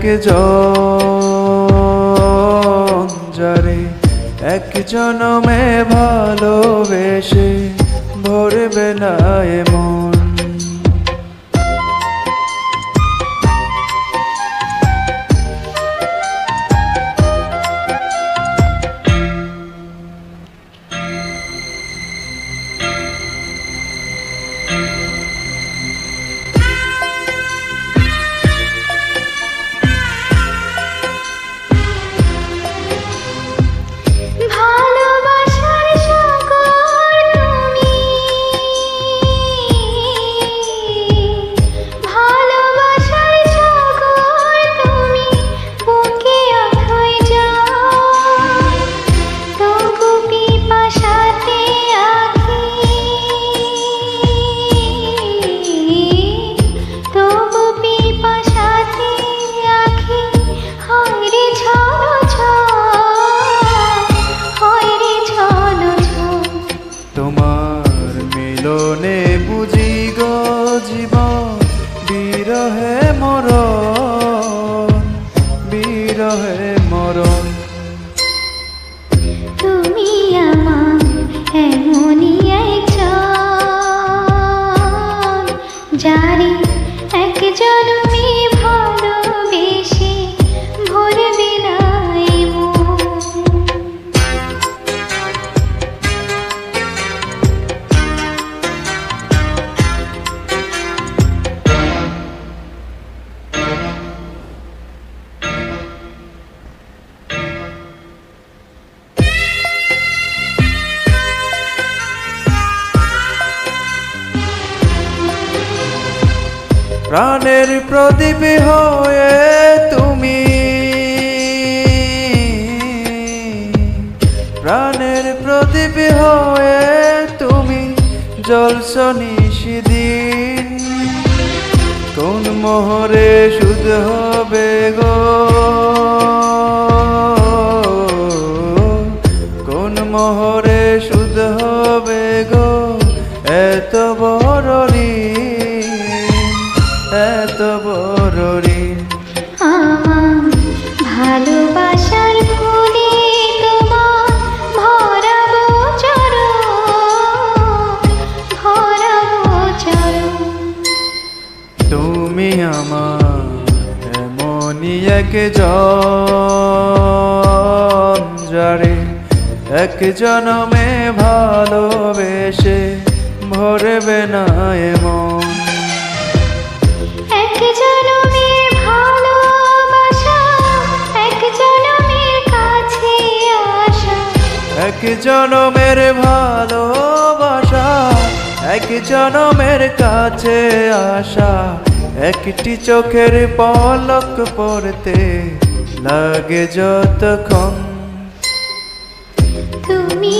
একজন যারে এক জনমে ভালোবেসে ভরবে না এ মন। মিলনে বুঝি গো জীবন বিরহে মরণ, বিরহে মরণ। তুমি আমার এমনই একজন যারে এক জনমে ভালোবেসে ভরবে না এ মন। প্রাণের প্রদীপ হয়ে তুমি, প্রাণের প্রদীপ হয়ে তুমি জ্বলছ নিশিদিন। কোন মোহরে শুধ হবে গো, কোন মোহরে শুধ হবে গো এত বড় ঋণ, এত বড় ঋণ। আমার ভালোবাসার ফুলে তোমার ভরাবো চরণ, ভরাবো চরণ। তুমি আমার এমনই একজন যারে এক জনমে ভালোবেসে ভরবে না এ মন। এক জনমের ভালোবাসা, এক জনমের কাছে আসা, এক জনমের ভালোবাসা, এক জনমের কাছে আসা। একটি চোখের পলক পড়তে লাগে যতক্ষণ। তুমি